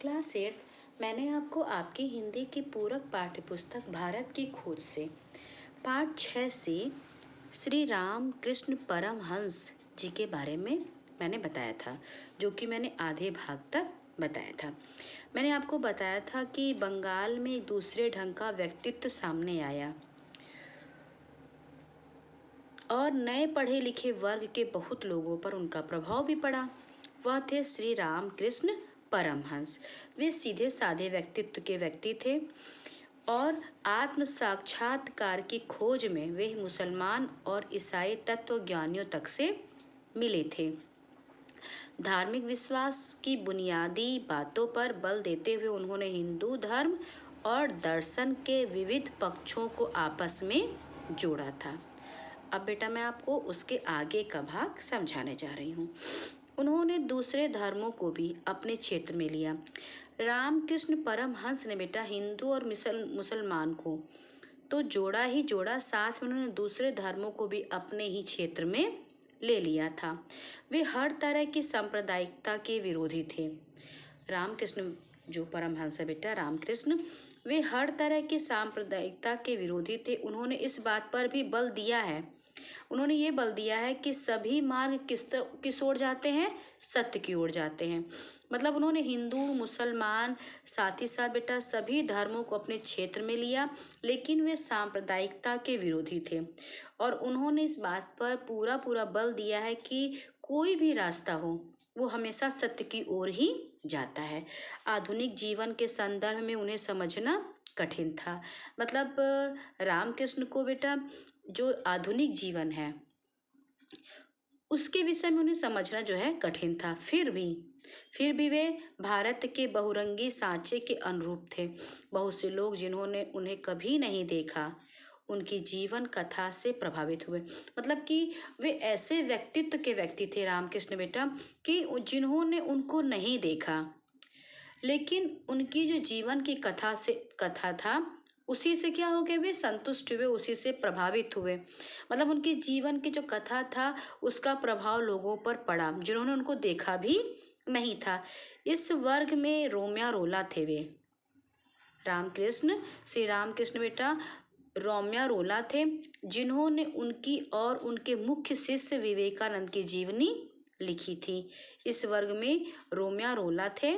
Class 8 मैंने आपको आपकी हिंदी की पूरक पाठ्यपुस्तक भारत की खोज से पाठ 6 से श्री राम कृष्ण परमहंस जी के बारे में मैंने बताया था, जो कि मैंने आधे भाग तक बताया था। मैंने आपको बताया था कि बंगाल में एक दूसरे ढंग का व्यक्तित्व सामने आया और नए पढ़े लिखे वर्ग के बहुत लोगों पर उनका प्रभाव भी पड़ा। वह थे श्री राम कृष्ण परमहंस। वे सीधे साधे व्यक्तित्व के व्यक्ति थे और आत्म साक्षात्कार की खोज में वे मुसलमान और ईसाई तत्वज्ञानियों तक से मिले थे। धार्मिक विश्वास की बुनियादी बातों पर बल देते हुए उन्होंने हिंदू धर्म और दर्शन के विविध पक्षों को आपस में जोड़ा था। अब बेटा मैं आपको उसके आगे का भाग समझाने जा रही हूँ। उन्होंने दूसरे धर्मों को भी अपने क्षेत्र में लिया। रामकृष्ण परमहंस ने बेटा हिंदू और मुसलमान को तो जोड़ा ही जोड़ा, साथ में उन्होंने दूसरे धर्मों को भी अपने ही क्षेत्र में ले लिया था। वे हर तरह की सांप्रदायिकता के विरोधी थे। रामकृष्ण जो परमहंस है बेटा रामकृष्ण, वे हर तरह की सांप्रदायिकता के विरोधी थे। उन्होंने इस बात पर भी बल दिया है, उन्होंने ये बल दिया है कि सभी मार्ग किस ओर जाते हैं, सत्य की ओर जाते हैं। मतलब उन्होंने हिंदू मुसलमान साथ ही साथ बेटा सभी धर्मों को अपने क्षेत्र में लिया, लेकिन वे सांप्रदायिकता के विरोधी थे। और उन्होंने इस बात पर पूरा पूरा बल दिया है कि कोई भी रास्ता हो वो हमेशा सत्य की ओर ही जाता है। आधुनिक जीवन के संदर्भ में उन्हें समझना कठिन था। मतलब रामकृष्ण को बेटा जो आधुनिक जीवन है उसके विषय में उन्हें समझना जो है कठिन था। फिर भी वे भारत के बहुरंगी सांचे के अनुरूप थे। बहुत से लोग जिन्होंने उन्हें कभी नहीं देखा उनकी जीवन कथा से प्रभावित हुए। मतलब कि वे ऐसे व्यक्तित्व के व्यक्ति थे रामकृष्ण बेटा कि जिन्होंने उनको नहीं देखा, लेकिन उनकी जो जीवन की कथा था उसी से क्या हो गए, वे संतुष्ट हुए, उसी से प्रभावित हुए। मतलब उनके जीवन की जो कथा था उसका प्रभाव लोगों पर पड़ा जिन्होंने उनको देखा भी नहीं था। इस वर्ग में रोमिया रोला थे वे। श्री रामकृष्ण बेटा रोमिया रोला थे, जिन्होंने उनकी और उनके मुख्य शिष्य विवेकानंद की जीवनी लिखी थी। इस वर्ग में रोमिया रोला थे,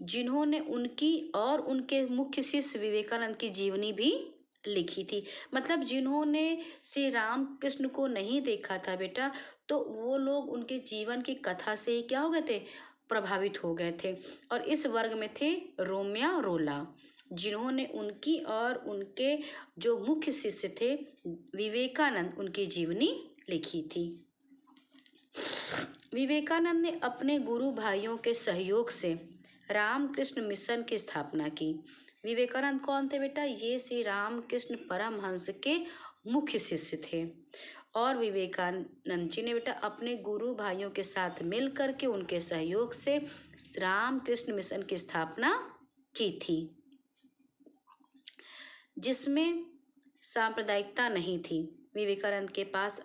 जिन्होंने उनकी और उनके मुख्य शिष्य विवेकानंद की जीवनी भी लिखी थी। मतलब जिन्होंने श्री रामकृष्ण को नहीं देखा था बेटा, तो वो लोग उनके जीवन की कथा से ही क्या हो गए थे, प्रभावित हो गए थे। और इस वर्ग में थे रोमिया रोला, जिन्होंने उनकी और उनके जो मुख्य शिष्य थे विवेकानंद उनकी जीवनी लिखी थी। विवेकानंद ने अपने गुरु भाइयों के सहयोग से रामकृष्ण मिशन की स्थापना की। विवेकानंद कौन थे बेटा, ये श्री रामकृष्ण परमहंस के मुख्य शिष्य थे। और विवेकानंद जी ने बेटा अपने गुरु भाइयों के साथ मिल करके उनके सहयोग से रामकृष्ण मिशन की स्थापना की थी, जिसमें सांप्रदायिकता नहीं थी। विवेकानंद के पास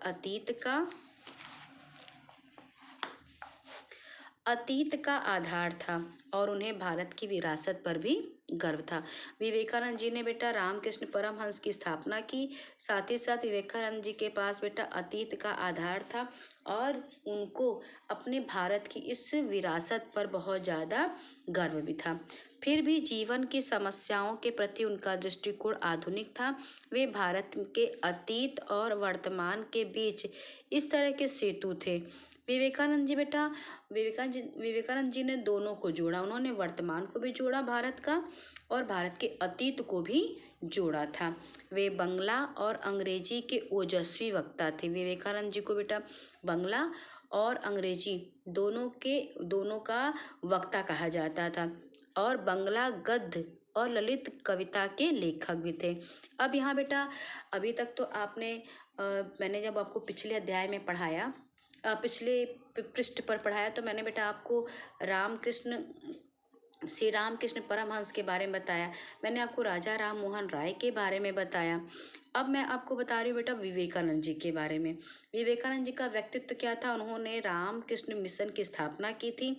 अतीत का आधार था और उन्हें भारत की विरासत पर भी गर्व था। विवेकानंद जी ने बेटा रामकृष्ण परमहंस की स्थापना की, साथ ही साथ विवेकानंद जी के पास बेटा अतीत का आधार था और उनको अपने भारत की इस विरासत पर बहुत ज़्यादा गर्व भी था। फिर भी जीवन की समस्याओं के प्रति उनका दृष्टिकोण आधुनिक था। वे भारत के अतीत और वर्तमान के बीच इस तरह के सेतु थे। विवेकानंद जी ने दोनों को जोड़ा। उन्होंने वर्तमान को भी जोड़ा भारत का और भारत के अतीत को भी जोड़ा था। वे बंगला और अंग्रेजी के ओजस्वी वक्ता थे। विवेकानंद जी को बेटा बंगला और अंग्रेजी दोनों का वक्ता कहा जाता था और बंगला गद्य और ललित कविता के लेखक भी थे। अब यहाँ बेटा अभी तक तो मैंने जब आपको पिछले अध्याय में पढ़ाया, पिछले पृष्ठ पर पढ़ाया, तो मैंने बेटा आपको श्री रामकृष्ण परमहंस के बारे में बताया। मैंने आपको राजा राम मोहन राय के बारे में बताया। अब मैं आपको बता रही हूँ बेटा विवेकानंद जी के बारे में। विवेकानंद जी का व्यक्तित्व क्या था? उन्होंने रामकृष्ण मिशन की स्थापना की थी।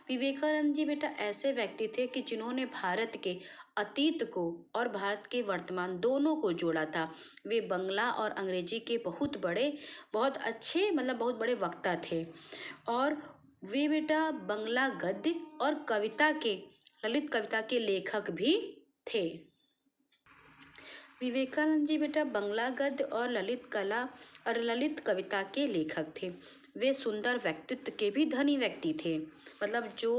विवेकानंद जी बेटा ऐसे व्यक्ति थे कि जिन्होंने भारत के अतीत को और भारत के वर्तमान दोनों को जोड़ा था। वे बंगला और अंग्रेजी के बहुत अच्छे बहुत बड़े वक्ता थे। और वे बेटा बंगला गद्य और कविता के ललित कविता के लेखक भी थे। विवेकानंद जी बेटा बंगला गद्य और ललित कविता के लेखक थे। वे सुंदर व्यक्तित्व के भी धनी व्यक्ति थे। जो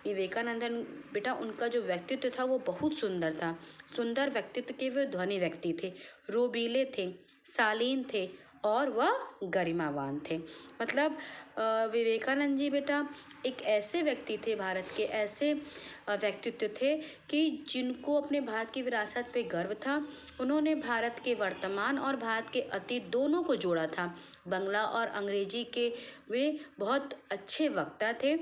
विवेकानंदन बेटा उनका जो व्यक्तित्व था वो बहुत सुंदर था। सुंदर व्यक्तित्व के वे धनी व्यक्ति थे, रोबीले थे, शालीन थे और वह गरिमावान थे। विवेकानंद जी बेटा एक ऐसे व्यक्ति थे, भारत के ऐसे व्यक्तित्व थे कि जिनको अपने भारत की विरासत पे गर्व था। उन्होंने भारत के वर्तमान और भारत के अतीत दोनों को जोड़ा था। बंगला और अंग्रेजी के वे बहुत अच्छे वक्ता थे।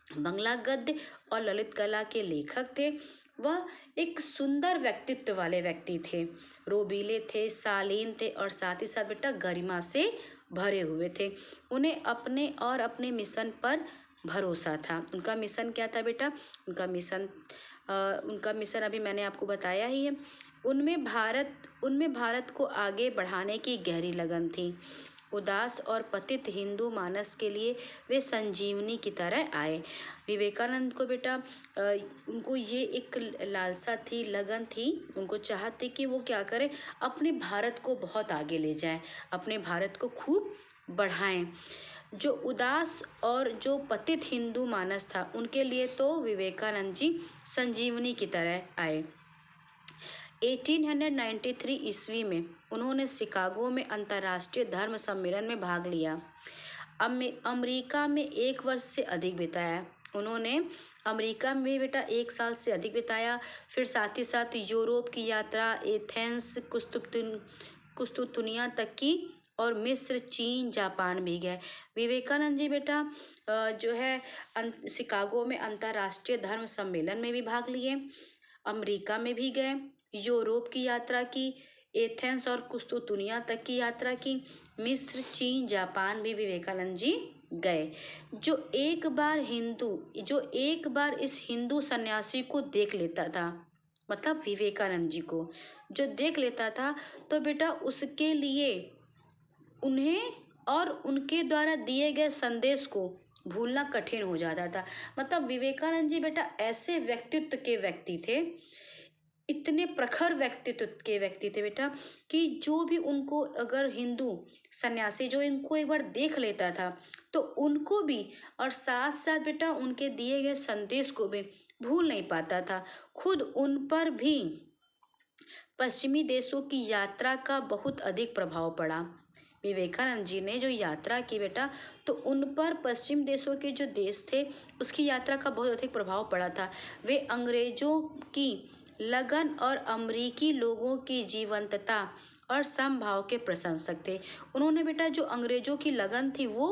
बंगला गद्य और ललित कला के लेखक थे। वह एक सुंदर व्यक्तित्व वाले व्यक्ति थे, रोबीले थे, शालीन थे और साथ ही साथ बेटा गरिमा से भरे हुए थे। उन्हें अपने मिशन पर भरोसा था। उनका मिशन क्या था बेटा? उनका मिशन अभी मैंने आपको बताया ही है। उनमें भारत को आगे बढ़ाने की गहरी लगन थी। उदास और पतित हिंदू मानस के लिए वे संजीवनी की तरह आए। विवेकानंद को बेटा उनको ये एक लालसा थी, लगन थी। उनको चाहत थी कि वो क्या करें, अपने भारत को बहुत आगे ले जाएं, अपने भारत को खूब बढ़ाएं। जो उदास और जो पतित हिंदू मानस था उनके लिए तो विवेकानंद जी संजीवनी की तरह आए। 1893 ईस्वी में उन्होंने शिकागो में अंतर्राष्ट्रीय धर्म सम्मेलन में भाग लिया। अमेरिका में 1 वर्ष से अधिक बिताया। उन्होंने अमेरिका में बेटा 1 साल से अधिक बिताया। फिर साथ ही साथ यूरोप की यात्रा, एथेंस, कुस्तुतुनिया तक की और मिस्र, चीन, जापान भी गए। विवेकानंद जी बेटा शिकागो में अंतर्राष्ट्रीय धर्म सम्मेलन में भी भाग लिए, अमेरिका में भी गए, यूरोप की यात्रा की, एथेंस और कुस्तुतुनिया तक की यात्रा की, मिस्र, चीन, जापान भी विवेकानंद जी गए। जो एक बार इस हिंदू सन्यासी को देख लेता था, विवेकानंद जी को जो देख लेता था, तो बेटा उसके लिए उन्हें और उनके द्वारा दिए गए संदेश को भूलना कठिन हो जाता था। विवेकानंद जी बेटा ऐसे व्यक्तित्व के व्यक्ति थे, इतने प्रखर व्यक्तित्व के व्यक्ति थे बेटा कि जो भी उनको अगर हिंदू सन्यासी जो इनको एक बार देख लेता था तो उनको भी और साथ साथ बेटा उनके दिए गए संदेश को भी भूल नहीं पाता था। खुद उन पर भी पश्चिमी देशों की यात्रा का बहुत अधिक प्रभाव पड़ा। विवेकानंद जी ने जो यात्रा की बेटा तो उन पर पश्चिम देशों के जो देश थे उसकी यात्रा का बहुत अधिक प्रभाव पड़ा था। वे अंग्रेजों की लगन और अमरीकी लोगों की जीवंतता और समभाव के प्रशंसक थे। उन्होंने बेटा जो अंग्रेजों की लगन थी वो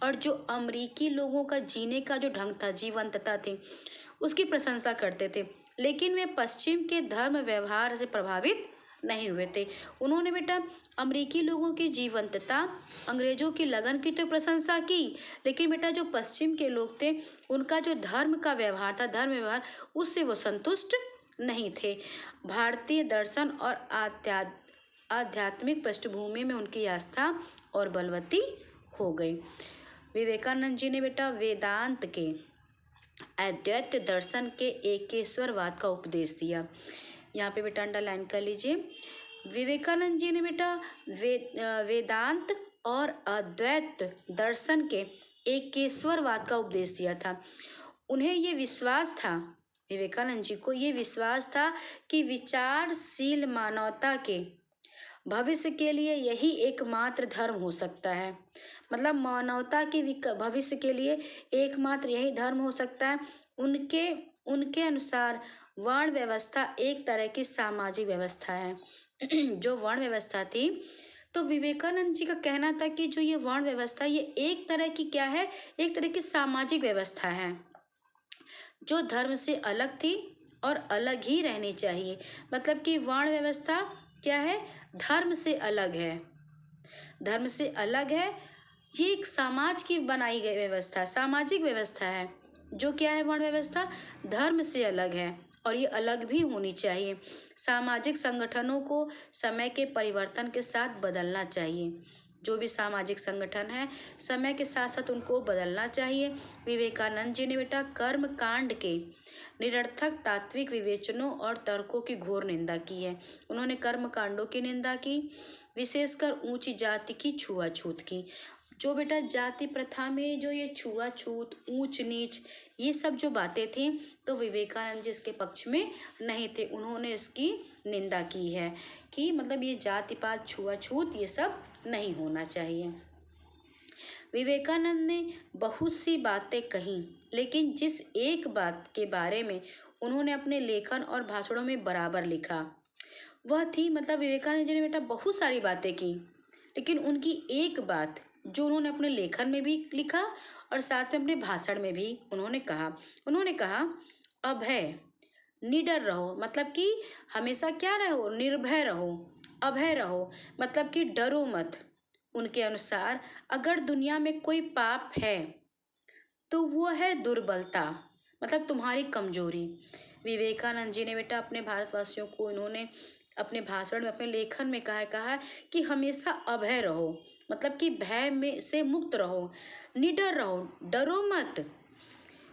और जो अमरीकी लोगों का जीने का जो ढंग था, जीवंतता थी, उसकी प्रशंसा करते थे। लेकिन वे पश्चिम के धर्म व्यवहार से प्रभावित नहीं हुए थे। उन्होंने बेटा अमरीकी लोगों की जीवंतता, अंग्रेजों की लगन की तो प्रशंसा की, लेकिन बेटा जो पश्चिम के लोग थे उनका जो धर्म का व्यवहार था, धर्म व्यवहार, उससे वो संतुष्ट नहीं थे। भारतीय दर्शन और आध्यात्मिक पृष्ठभूमि में उनकी आस्था और बलवती हो गई। विवेकानंद जी ने बेटा वेदांत के अद्वैत दर्शन के एकेश्वरवाद का उपदेश दिया। यहाँ पे बेटा अंडरलाइन कर लीजिए। विवेकानंद जी ने बेटा वेदांत और अद्वैत दर्शन के एकेश्वरवाद का उपदेश दिया था। उन्हें ये विश्वास था, विवेकानंद जी को ये विश्वास था कि विचारशील मानवता के भविष्य के लिए यही एकमात्र धर्म हो सकता है। मानवता के भविष्य के लिए एकमात्र यही धर्म हो सकता है। उनके अनुसार वर्ण व्यवस्था एक तरह की सामाजिक व्यवस्था है। जो वर्ण व्यवस्था थी तो विवेकानंद जी का कहना था कि जो ये वर्ण व्यवस्था ये एक तरह की क्या है, एक तरह की सामाजिक व्यवस्था है जो धर्म से अलग थी और अलग ही रहनी चाहिए। कि वर्ण व्यवस्था क्या है, धर्म से अलग है, धर्म से अलग है। ये एक समाज की बनाई गई व्यवस्था, सामाजिक व्यवस्था है। जो क्या है वर्ण व्यवस्था, धर्म से अलग है और ये अलग भी होनी चाहिए। सामाजिक संगठनों को समय के परिवर्तन के साथ बदलना चाहिए। जो भी सामाजिक संगठन है समय के साथ साथ उनको बदलना चाहिए। विवेकानंद जी ने बेटा कर्म कांड के निरर्थक तात्विक विवेचनों और तर्कों की घोर निंदा की है। उन्होंने कर्म कांडों की निंदा की, विशेषकर ऊंची जाति की छुआछूत की। जो बेटा जाति प्रथा में जो ये छुआछूत, ऊंच नीच, ये सब जो बातें थी, तो विवेकानंद जी इसके पक्ष में नहीं थे। उन्होंने इसकी निंदा की है कि मतलब ये जाति पात, छुआछूत, ये सब नहीं होना चाहिए। विवेकानंद ने बहुत सी बातें कही, लेकिन जिस एक बात के बारे में उन्होंने अपने लेखन और भाषणों में बराबर लिखा वह थी, मतलब विवेकानंद जी ने बेटा बहुत सारी बातें की, लेकिन उनकी एक बात जो उन्होंने अपने लेखन में भी लिखा और साथ में अपने भाषण में भी उन्होंने कहा अभय निडर रहो, मतलब कि हमेशा क्या रहो, निर्भय रहो, अभय रहो, मतलब कि डरो मत। उनके अनुसार अगर दुनिया में कोई पाप है तो वो है दुर्बलता, मतलब तुम्हारी कमजोरी। विवेकानंद जी ने बेटा अपने भारतवासियों को इन्होंने अपने भाषण में, अपने लेखन में कहा कि हमेशा अभय रहो, मतलब कि भय में से मुक्त रहो, निडर रहो, डरो मत।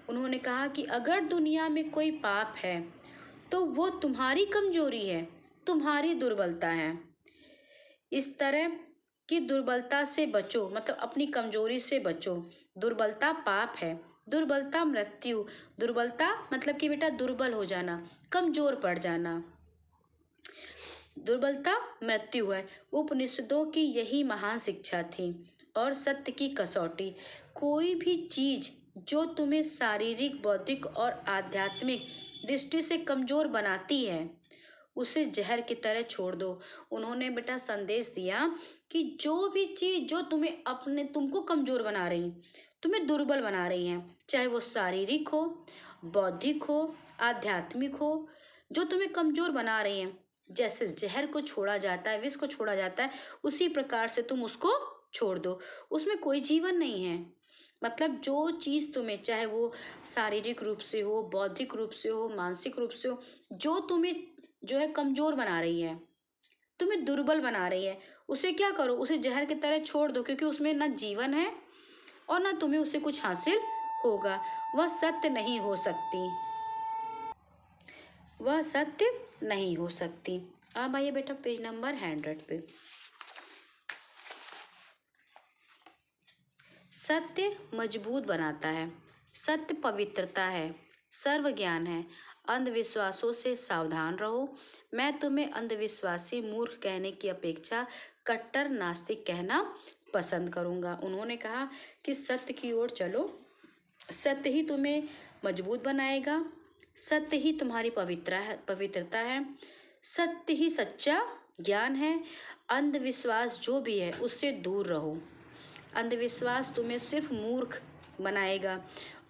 उन्होंने कहा कि अगर दुनिया में कोई पाप है तो वो तुम्हारी कमजोरी है, तुम्हारी दुर्बलता है। इस तरह की दुर्बलता से बचो, मतलब अपनी कमजोरी से बचो। दुर्बलता पाप है, दुर्बलता मृत्यु, दुर्बलता मतलब कि बेटा दुर्बल हो जाना, कमजोर पड़ जाना, दुर्बलता मृत्यु है। उपनिषदों की यही महान शिक्षा थी और सत्य की कसौटी। कोई भी चीज जो तुम्हें शारीरिक, बौद्धिक और आध्यात्मिक दृष्टि से कमजोर बनाती है उसे जहर की तरह छोड़ दो। उन्होंने बेटा संदेश दिया कि जो भी चीज जो तुमको कमजोर बना रही, तुम्हें दुर्बल बना रही हैं, चाहे वो शारीरिक हो, बौद्धिक हो, आध्यात्मिक हो, जो तुम्हें कमजोर बना रही हैं, जैसे जहर को छोड़ा जाता है, विष को छोड़ा जाता है, उसी प्रकार से तुम उसको छोड़ दो। उसमें कोई जीवन नहीं है। मतलब जो चीज़ तुम्हें, चाहे वो शारीरिक रूप से हो, बौद्धिक रूप से हो, मानसिक रूप से हो, जो तुम्हें जो है कमजोर बना रही है, तुम्हें दुर्बल बना रही है, उसे क्या करो, उसे जहर की तरह छोड़ दो, क्योंकि उसमें ना जीवन है और ना तुम्हें उससे कुछ हासिल होगा। वह सत्य नहीं हो सकती, वह सत्य नहीं हो सकती। अब आइए बेटा पेज नंबर 100 पे। सत्य मजबूत बनाता है, सत्य पवित्रता है, सर्व ज्ञान है। अंधविश्वासों से सावधान रहो। मैं तुम्हें अंधविश्वासी मूर्ख कहने की अपेक्षा कट्टर नास्तिक कहना पसंद करूंगा। उन्होंने कहा कि सत्य की ओर चलो, सत्य ही तुम्हें मजबूत बनाएगा, सत्य ही तुम्हारी पवित्रता है, सत्य ही सच्चा ज्ञान है। अंधविश्वास जो भी है उससे दूर रहो। अंधविश्वास तुम्हें सिर्फ मूर्ख बनाएगा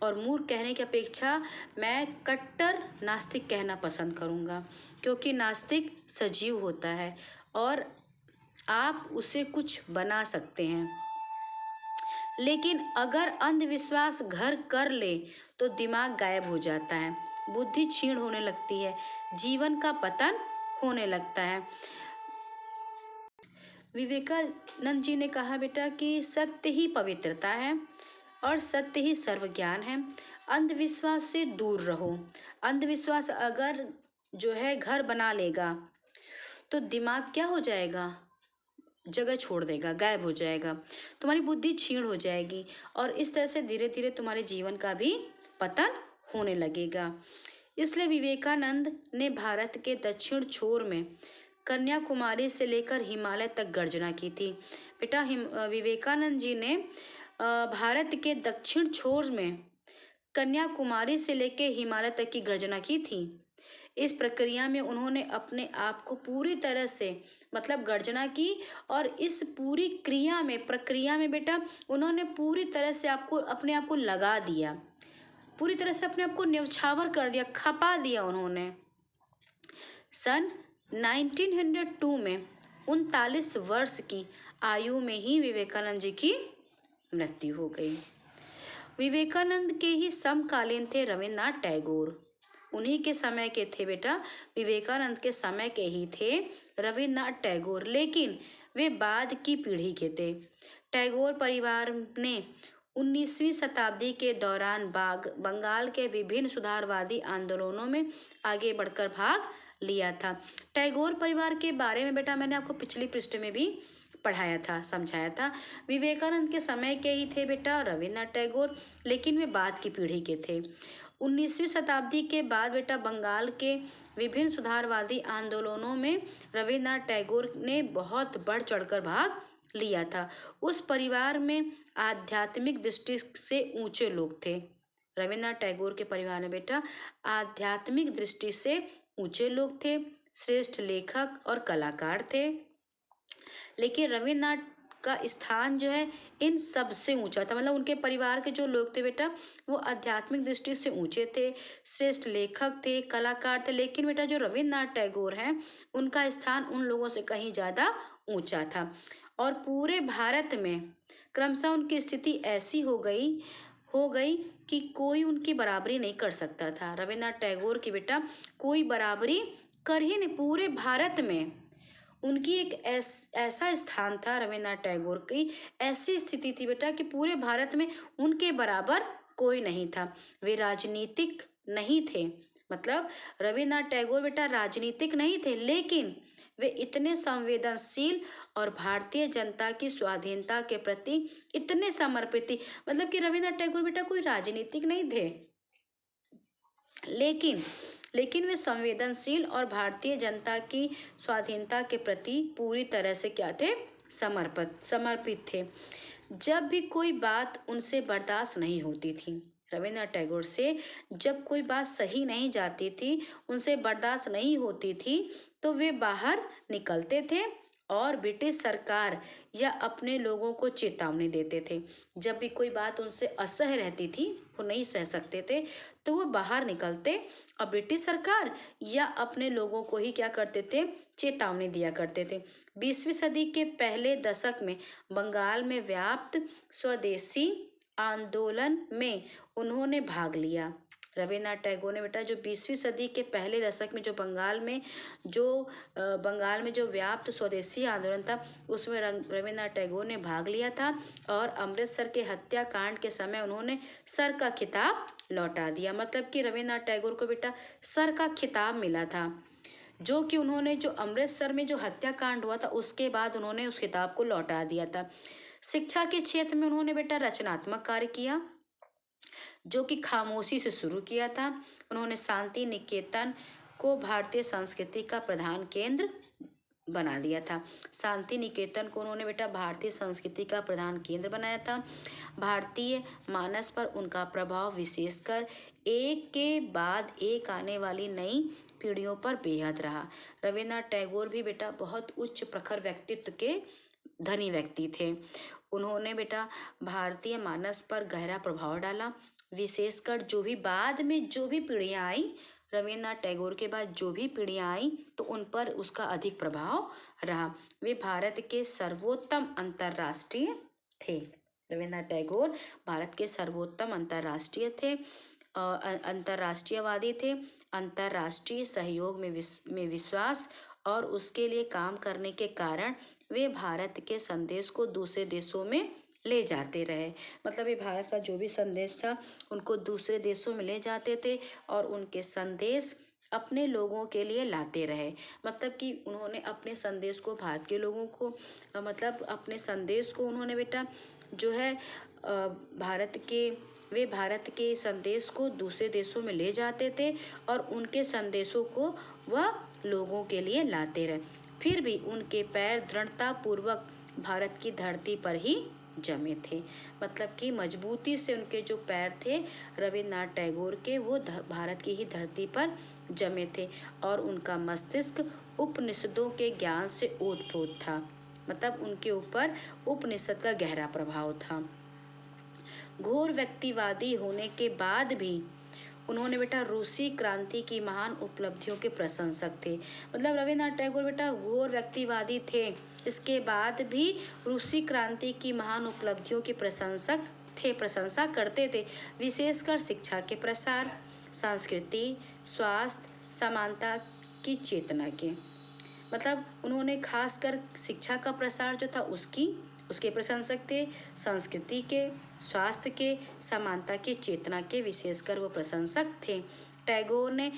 और मूर्ख कहने की अपेक्षा मैं कट्टर नास्तिक कहना पसंद करूँगा, क्योंकि नास्तिक सजीव होता है और आप उसे कुछ बना सकते हैं। लेकिन अगर अंधविश्वास घर कर ले तो दिमाग गायब हो जाता है, बुद्धि क्षीण होने लगती है, जीवन का पतन होने लगता है। विवेकानंद जी ने कहा बेटा कि सत्य ही पवित्रता है और सत्य ही सर्व ज्ञान है। अंधविश्वास से दूर रहो। अंधविश्वास अगर जो है घर बना लेगा तो दिमाग क्या हो जाएगा, जगह छोड़ देगा, गायब हो जाएगा, तुम्हारी बुद्धि क्षीण हो जाएगी और इस तरह से धीरे धीरे तुम्हारे जीवन का भी पतन होने लगेगा। इसलिए विवेकानंद ने भारत के दक्षिण छोर में कन्याकुमारी से लेकर हिमालय तक गर्जना की थी। बेटा विवेकानंद जी ने भारत के दक्षिण छोर में कन्याकुमारी से लेकर हिमालय तक की गर्जना की थी। इस प्रक्रिया में उन्होंने अपने आप को पूरी तरह से मतलब गर्जना की और इस पूरी प्रक्रिया में बेटा उन्होंने पूरी तरह से अपने आप को लगा दिया, पूरी तरह से अपने आप को न्यौछावर कर दिया, खपा दिया उन्होंने। सन 1902 में 39 वर्ष की आयु में ही विवेकानंद जी की मृत्यु हो गई। विवेकानंद के ही समकालीन थे रविन्द्रनाथ टैगोर। उन्हीं के समय के थे बेटा, विवेकानंद के समय के ही थे रविन्द्रनाथ टैगोर, लेकिन वे बाद की पीढ़ी के थे। टैगोर परिवार ने 19वीं शताब्दी के दौरान बंगाल के विभिन्न सुधारवादी आंदोलनों में आगे बढ़कर भाग लिया था। टैगोर परिवार के बारे में बेटा मैंने आपको पिछली पृष्ठ में भी पढ़ाया था, समझाया था। विवेकानंद के समय के ही थे बेटा रविन्द्रनाथ टैगोर, लेकिन वे बाद की पीढ़ी के थे। 19वीं शताब्दी के बाद बेटा बंगाल के विभिन्न सुधारवादी आंदोलनों में रविन्द्रनाथ टैगोर ने बहुत बढ़ चढ़कर भाग लिया था। उस परिवार में आध्यात्मिक दृष्टि से ऊंचे लोग थे। रविन्द्रनाथ टैगोर के परिवार में बेटा आध्यात्मिक दृष्टि से ऊंचे लोग थे, श्रेष्ठ लेखक और कलाकार थे। लेकिन रविन्द्रनाथ का स्थान जो है इन सब से ऊंचा था। मतलब उनके परिवार के जो लोग थे बेटा वो आध्यात्मिक दृष्टि से ऊंचे थे, श्रेष्ठ लेखक थे, कलाकार थे। लेकिन बेटा जो रविन्द्रनाथ टैगोर हैं उनका स्थान उन लोगों से कहीं ज़्यादा ऊंचा था। और पूरे भारत में क्रमशः उनकी स्थिति ऐसी हो गई कि कोई उनकी बराबरी नहीं कर सकता था। रविन्द्रनाथ टैगोर की बेटा कोई बराबरी कर ही नहीं, पूरे भारत में उनकी एक ऐसा स्थान था। रविन्द्रनाथ टैगोर की ऐसी स्थिति थी बेटा कि पूरे भारत में उनके बराबर कोई नहीं था। वे राजनीतिक नहीं थे, मतलब रविन्द्रनाथ टैगोर बेटा राजनीतिक नहीं थे, लेकिन वे इतने संवेदनशील और भारतीय जनता की स्वाधीनता के प्रति इतने समर्पित थे। मतलब कि रविन्द्रनाथ टैगोर बेटा कोई राजनीतिक नहीं थे, लेकिन वे संवेदनशील और भारतीय जनता की स्वाधीनता के प्रति पूरी तरह से क्या थे, समर्पित थे। जब भी कोई बात उनसे बर्दाश्त नहीं होती थी, रविन्द्रनाथ टैगोर से जब कोई बात सही नहीं जाती थी, उनसे बर्दाश्त नहीं होती थी, तो वे बाहर निकलते थे और ब्रिटिश सरकार या अपने लोगों को चेतावनी देते थे। जब भी कोई बात उनसे असह्य रहती थी, वो नहीं सह सकते थे, तो वो बाहर निकलते और ब्रिटिश सरकार या अपने लोगों को ही क्या करते थे, चेतावनी दिया करते थे। 20वीं सदी के पहले दशक में बंगाल में व्याप्त स्वदेशी आंदोलन में उन्होंने भाग लिया। रविन्द्रनाथ टैगोर ने बेटा जो 20वीं सदी के पहले दशक में जो बंगाल में जो व्याप्त स्वदेशी आंदोलन था उसमें रविन्द्रनाथ टैगोर ने भाग लिया था। और अमृतसर के हत्याकांड के समय उन्होंने सर का खिताब लौटा दिया। मतलब कि रविन्द्रनाथ टैगोर को बेटा सर का खिताब मिला था, जो कि उन्होंने जो अमृतसर में जो हत्याकांड हुआ था उसके बाद उन्होंने उस खिताब को लौटा दिया था। शिक्षा के क्षेत्र में उन्होंने बेटा रचनात्मक कार्य किया, जो कि खामोशी से शुरू किया था। उन्होंने शांति निकेतन को भारतीय संस्कृति का प्रधान केंद्र बना दिया था। शांति निकेतन को उन्होंने बेटा भारतीय संस्कृति का प्रधान केंद्र बनाया था। भारतीय मानस पर उनका प्रभाव विशेषकर एक के बाद एक आने वाली नई पीढ़ियों पर बेहद रहा। रविन्द्रनाथ टैगोर भी बेटा बहुत उच्च प्रखर व्यक्तित्व के धनी व्यक्ति थे। उन्होंने बेटा भारतीय मानस पर गहरा प्रभाव डाला। विशेषकर जो भी बाद में जो भी पीढ़ियाँ आई, रविन्द्रनाथ टैगोर के बाद जो भी पीढ़ियाँ आई तो उन पर उसका अधिक प्रभाव रहा। वे भारत के सर्वोत्तम अंतर्राष्ट्रीय थे। रविन्द्रनाथ टैगोर भारत के सर्वोत्तम अंतर्राष्ट्रीय थे, अंतर्राष्ट्रीयवादी थे। अंतर्राष्ट्रीय सहयोग में विश्वास और उसके लिए काम करने के कारण वे भारत के संदेश को दूसरे देशों में ले जाते रहे। मतलब ये भारत का जो भी संदेश था उनको दूसरे देशों में ले जाते थे और उनके संदेश अपने लोगों के लिए लाते रहे। मतलब कि उन्होंने अपने संदेश को भारत के लोगों को मतलब अपने संदेश को उन्होंने बेटा जो है भारत के संदेश को दूसरे देशों में ले जाते थे और उनके संदेशों को वह लोगों के लिए लाते रहे। फिर भी उनके पैर दृढ़ता पूर्वक भारत की धरती पर ही जमे थे। मतलब कि मजबूती से उनके जो पैर थे रविन्द्रनाथ टैगोर के, वो भारत की ही धरती पर जमे थे और उनका मस्तिष्क उपनिषदों के ज्ञान से ओतप्रोत था। मतलब उनके ऊपर उपनिषद का गहरा प्रभाव था। घोर व्यक्तिवादी होने के बाद भी उन्होंने बेटा रूसी क्रांति की महान उपलब्धियों के प्रशंसक थे। मतलब रविन्द्रनाथ टैगोर बेटा घोर व्यक्तिवादी थे, इसके बाद भी रूसी क्रांति की महान उपलब्धियों के प्रशंसक थे, प्रशंसा करते थे, विशेषकर शिक्षा के प्रसार, संस्कृति, स्वास्थ्य, समानता की चेतना के। मतलब उन्होंने खासकर शिक्षा का प्रसार जो था उसके प्रशंसक थे, संस्कृति के, स्वास्थ्य के, समानता की चेतना के विशेषकर वो प्रशंसक थे। टैगोर ने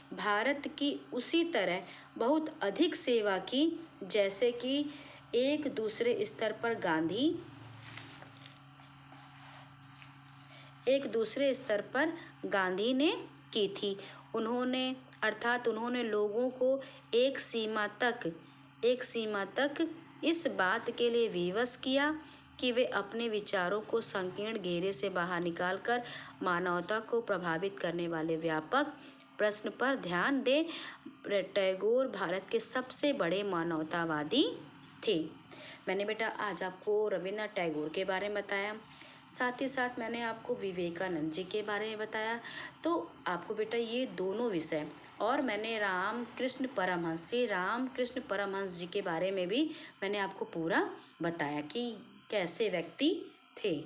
भारत की उसी तरह बहुत अधिक सेवा की जैसे कि एक दूसरे स्तर पर गांधी ने की थी। उन्होंने लोगों को एक सीमा तक इस बात के लिए विवश किया कि वे अपने विचारों को संकीर्ण घेरे से बाहर निकालकर मानवता को प्रभावित करने वाले व्यापक प्रश्न पर ध्यान दें। टैगोर भारत के सबसे बड़े मानवतावादी थे। मैंने बेटा आज आपको रविन्द्रनाथ टैगोर के बारे में बताया, साथ ही साथ मैंने आपको विवेकानंद जी के बारे में बताया। तो आपको बेटा ये दोनों विषय और मैंने श्री रामकृष्ण परमहंस जी के बारे में भी मैंने आपको पूरा बताया कि कैसे व्यक्ति थे।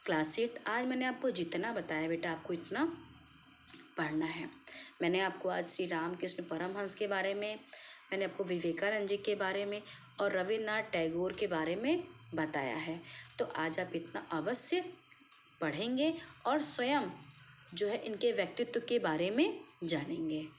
क्लास 8 आज मैंने आपको जितना बताया बेटा आपको इतना पढ़ना है। मैंने आपको आज श्री रामकृष्ण परमहंस के बारे में, मैंने आपको विवेकानंद जी के बारे में और रविन्द्रनाथ टैगोर के बारे में बताया है। तो आज आप इतना अवश्य पढ़ेंगे और स्वयं जो है इनके व्यक्तित्व के बारे में जानेंगे।